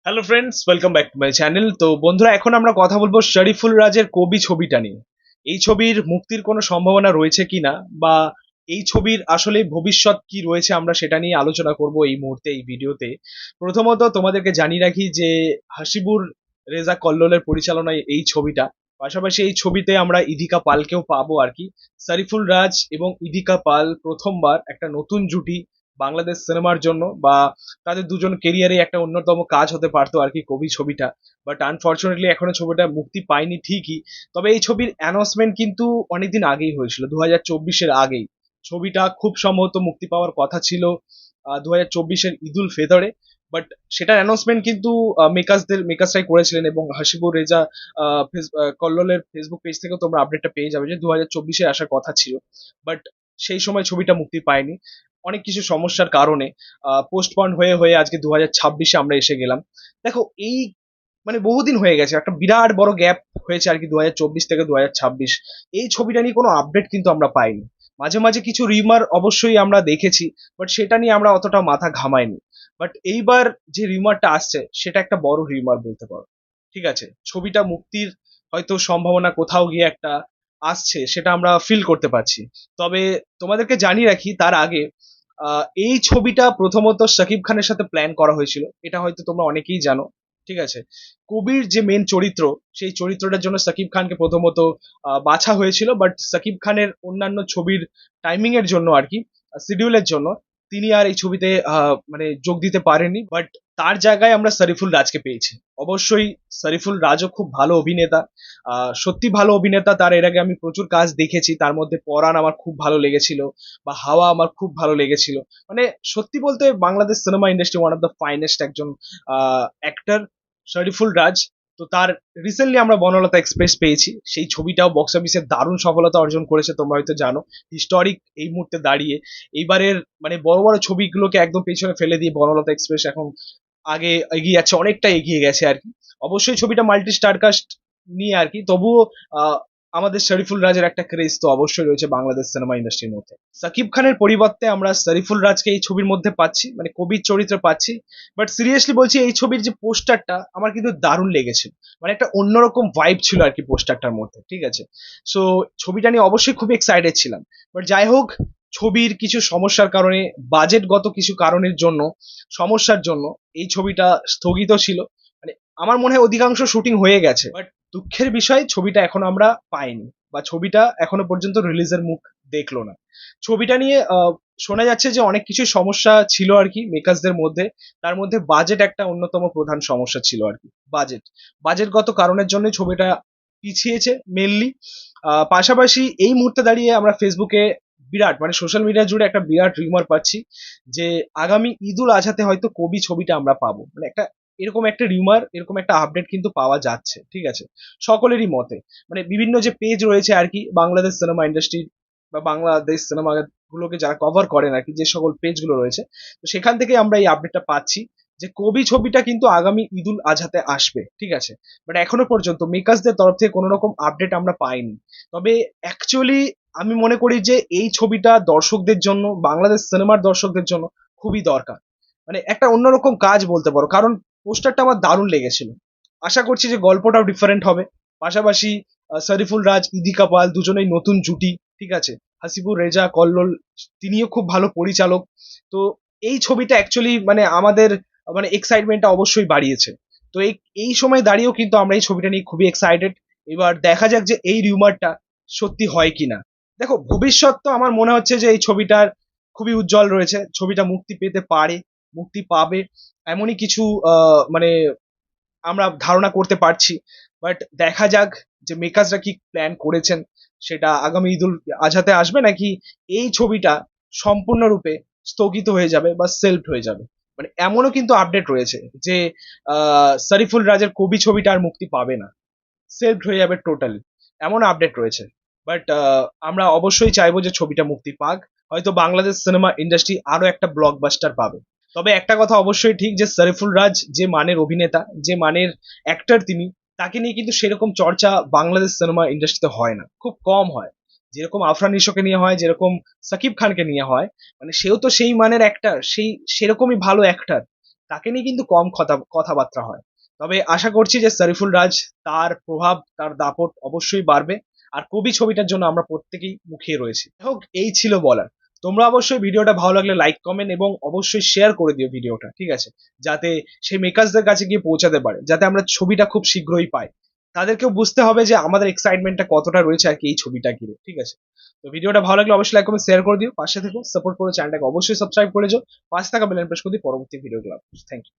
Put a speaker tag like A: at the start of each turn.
A: Hello friends, welcome back to my channel. তো বন্ধুরা, এখন আমরা কথা বলবো শরীফুল রাজের কবি ছবিটা নিয়ে। এই ছবির মুক্তির কোনো সম্ভাবনা রয়েছে কিনা, বা এই ছবির আসলে ভবিষ্যৎ কি রয়েছে, আমরা সেটা নিয়ে আলোচনা করব এই মুহূর্তে এই ভিডিওতে। প্রথমত তোমাদেরকে জানিয়ে রাখি যে হাসিবুর রেজা কল্লোলের পরিচালনায় এই ছবিটা, পাশাপাশি এই ছবিতে আমরা ইদিকা পালকেও পাবো আর কি। শরীফুল রাজ এবং ইদিকা পাল প্রথমবার একটা নতুন জুটি বাংলাদেশ সিনেমার জন্য, বা তাদের দুজন কেরিয়ারে একটা অন্যতম কাজ হতে পারতো আর কি কবি ছবিটা। বাট আনফর্চুনেটলি এখনো ছবিটা মুক্তি পায়নি ঠিকই। তবে এই ছবির অ্যানাউন্সমেন্ট কিন্তু অনেকদিন আগেই হয়েছিল, 2024-এর আগেই। ছবিটা খুব সম্ভবত মুক্তি পাওয়ার কথা ছিল 2024-এর ঈদুল ফেতরে। বাট সেটার অ্যানাউন্সমেন্ট কিন্তু মেকার্সরাই করেছিলেন, এবং হাসিবুর রেজা কল্লোলের ফেসবুক পেজ থেকেও তোমরা আপডেটটা পেয়ে যাবে যে 2024-এ আসার কথা ছিল। বাট সেই সময় ছবিটা মুক্তি পায়নি অনেক কিছু সমস্যার কারণে। পোস্টপন্ড হয়ে হয়ে আজকে 2026-এ আমরা এসে গেলাম। দেখো, এই মানে বহুদিন হয়ে গেছে, একটা বিরাট বড় গ্যাপ হয়েছে আর কি, 2024 থেকে 2026। এই ছবিটা নিয়ে কোনো আপডেট কিন্তু আমরা পাইনি। মাঝে মাঝে কিছু রিমার অবশ্যই আমরা দেখেছি, বাট সেটা নিয়ে আমরা অতটা মাথা ঘামাইনি। বাট এইবার যে রিমারটা আসছে সেটা একটা বড় রিমার বলতে পারো। ঠিক আছে, ছবিটা মুক্তির হয়তো সম্ভাবনা কোথাও গিয়ে একটা আসছে, সেটা আমরা ফিল করতে পারছি। তবে তোমাদেরকে জানিয়ে রাখি তার আগে, এই ছবিটা প্রথমত শাকিব খানের সাথে প্ল্যান করা হয়েছিল, এটা হয়তো তোমরা অনেকেই জানো। ঠিক আছে, কবির যে মেন চরিত্র, সেই চরিত্রটার জন্য শাকিব খানকে প্রথমত বাছা হয়েছিল, বাট শাকিব খানের অন্যান্য ছবির টাইমিং এর জন্য আর কি, শিডিউলের জন্য তিনি আর এই ছবিতে মানে যোগ দিতে পারেননি। বাট তার জায়গায় আমরা শরীফুল রাজকে পেয়েছি। অবশ্যই শরীফুল রাজও খুব ভালো অভিনেতা, সত্যি ভালো অভিনেতা। তার এর আগে আমি প্রচুর কাজ দেখেছি, তার মধ্যে পরাণ আমার খুব ভালো লেগেছিল, বা হাওয়া আমার খুব ভালো লেগেছিল। মানে সত্যি বলতে Bangladesh cinema industry one of the finest একজন অ্যাক্টর শরীফুল রাজ। তো তার রিসেন্টলি আমরা বনলতা এক্সপ্রেস পেয়েছি, সেই ছবিটাও বক্স অফিসে দারুণ সফলতা অর্জন করেছে, তোমরা হয়তো জানো। হিস্টোরিক এই মুহূর্তে দাঁড়িয়ে এইবারের মানে বড় বড় ছবিগুলোকে একদম পেছনে ফেলে দিয়ে বনলতা এক্সপ্রেস এখন আগে এগিয়ে যাচ্ছে, অনেকটা এগিয়ে গেছে আর কি। অবশ্যই ছবিটা মাল্টি স্টারকাস্ট নিয়ে আর কি, তবুও আহ, আমাদের শরীফুল রাজের একটা ক্রেজ তো অবশ্যই রয়েছে বাংলাদেশ সিনেমা ইন্ডাস্ট্রির মধ্যে। সাকিব খানের পরিবর্তে আমরা শরীফুল রাজকে এই ছবির মধ্যে পাচ্ছি, মানে কবির চরিত্রে পাচ্ছি। বাট সিরিয়াসলি বলছি, এই ছবির যে পোস্টারটা আমার কিন্তু দারুণ লেগেছে। মানে একটা অন্যরকম ভাইব ছিল আর কি পোস্টারটার মধ্যে। ঠিক আছে, সো ছবিটা নিয়ে অবশ্যই খুবই এক্সাইটেড ছিলাম। বাট যাই হোক, ছবির কিছু সমস্যার কারণে, বাজেটগত কিছু কারণের জন্য, সমস্যার জন্য এই ছবিটা স্থগিত ছিল। মানে আমার মনে হয় অধিকাংশ শুটিং হয়ে গেছে, বাট দুঃখের বিষয় ছবিটা এখনো আমরা পাইনি, বা ছবিটা এখনো পর্যন্ত রিলিজের মুখ দেখলো না। ছবিটা নিয়ে শোনা যাচ্ছে যে অনেক কিছু সমস্যা ছিল আর কি মেকার্সদের মধ্যে। তার মধ্যে বাজেট একটা অন্যতম প্রধান সমস্যা ছিল আর কি। বাজেটগত কারণের জন্য ছবিটা পিছিয়েছে মেনলি। পাশাপাশি এই মুহূর্তে দাঁড়িয়ে আমরা ফেসবুকে বিরাট, মানে সোশ্যাল মিডিয়া জুড়ে একটা বিরাট রিউমার পাচ্ছি যে আগামী ঈদুল আজহাতে হয়তো কবি ছবিটা আমরা পাবো। মানে একটা এরকম একটা রিউমার, এরকম একটা আপডেট কিন্তু পাওয়া যাচ্ছে। ঠিক আছে, সকলেরই মতে, মানে বিভিন্ন যে পেজ রয়েছে আর কি বাংলাদেশ সিনেমা ইন্ডাস্ট্রি, বা বাংলাদেশ সিনেমা গুলোকে যারা কভার করেন আর কি, যে সকল পেজগুলো রয়েছে, তো সেখান থেকে আমরা এই আপডেটটা পাচ্ছি যে কবি ছবিটা কিন্তু আগামী ঈদুল আজহাতে আসবে। ঠিক আছে, বাট এখনো পর্যন্ত মেকার্সদের তরফ থেকে কোনো রকম আপডেট আমরা পাইনি। তবে অ্যাকচুয়ালি আমি মনে করি যে এই ছবিটা দর্শকদের জন্য, বাংলাদেশ সিনেমার দর্শকদের জন্য খুবই দরকার। মানে একটা অন্যরকম কাজ বলতে পারো, কারণ পোস্টারটা আমার দারুণ লেগেছিল। আশা করছি যে গল্পটাও ডিফারেন্ট হবে। পাশাপাশি শরীফুল রাজ, ইদিকা পাল দুজনেই নতুন জুটি। ঠিক আছে, হাসিবুর রেজা কল্লোল তিনিও খুব ভালো পরিচালক। তো এই ছবিটা অ্যাকচুয়ালি মানে আমাদের মানে এক্সাইটমেন্টটা অবশ্যই বাড়িয়েছে। তো এই এই সময় দাঁড়িয়েও কিন্তু আমরা এই ছবিটা নিয়ে খুবই এক্সাইটেড। এবার দেখা যাক যে এই রিউমারটা সত্যি হয় কিনা। দেখো, ভবিষ্যৎ তো আমার মনে হচ্ছে যে এই ছবিটার খুবই উজ্জ্বল রয়েছে, ছবিটা মুক্তি পেতে পারে, মুক্তি পাবে, এমনই কিছু মানে আমরা ধারণা করতে পারছি। বাট দেখা যাক যে মেকার্সরা কি প্ল্যান করেছেন, সেটা আগামী ঈদুল আজহাতে আসবে, নাকি এই ছবিটা সম্পূর্ণরূপে স্থগিত হয়ে যাবে বা সেলফ হয়ে যাবে। মানে এমনও কিন্তু আপডেট রয়েছে যে শরীফুল রাজের কবি ছবিটা আর মুক্তি পাবে না, সেলফ হয়ে যাবে টোটালি, এমন আপডেট রয়েছে। বাট আমরা অবশ্যই চাইবো যে ছবিটা মুক্তি পাক, হয়তো বাংলাদেশ সিনেমা ইন্ডাস্ট্রি আরো একটা ব্লকবাস্টার পাবে। তবে একটা কথা অবশ্যই ঠিক যে শরীফুল রাজ যে মানের অভিনেতা, যে মানের অ্যাক্টর তিনি, তাকে নিয়ে কিন্তু সেরকম চর্চা বাংলাদেশ সিনেমা ইন্ডাস্ট্রিতে হয় না, খুব কম হয়। যেরকম আফরান নিশোকে নিয়ে হয়, যেরকম সাকিব খানকে নিয়ে হয়, মানে সেও তো সেই মানের অ্যাক্টর, সেরকমই ভালো অ্যাক্টর। তাকে নিয়ে কিন্তু কম কথাবার্তা হয়। তবে আশা করছি যে শরীফুল রাজ, তার প্রভাব, তার দাপট অবশ্যই বাড়বে। আর কবি ছবিটার জন্য আমরা প্রত্যেকেই মুখিয়ে রয়েছি। হোক, এই ছিল বলার। তোমরা অবশ্যই ভিডিওটা ভালো লাগলে লাইক, কমেন্ট এবং অবশ্যই শেয়ার করে দিও ভিডিওটা, ঠিক আছে? যাতে সেই মেকার্সদের কাছে গিয়ে পৌঁছাতে পারে, যাতে আমরা ছবিটা খুব শীঘ্রই পাই। তাদেরকেও বুঝতে হবে যে আমাদের এক্সাইটমেন্টটা কতটা রয়েছে আর কি এই ছবিটা ঘিরে, ঠিক আছে? তো ভিডিওটা ভালো লাগলে অবশ্যই লাইক, কমেন্ট, শেয়ার করে দিও। পাশে থেকো, সাপোর্ট করো, চ্যানেলটাকে অবশ্যই সাবস্ক্রাইব করে যাও। পাশে থাকা বেল আইকন প্রেস করে দিও পরবর্তী ভিডিওগুলো। Thank you.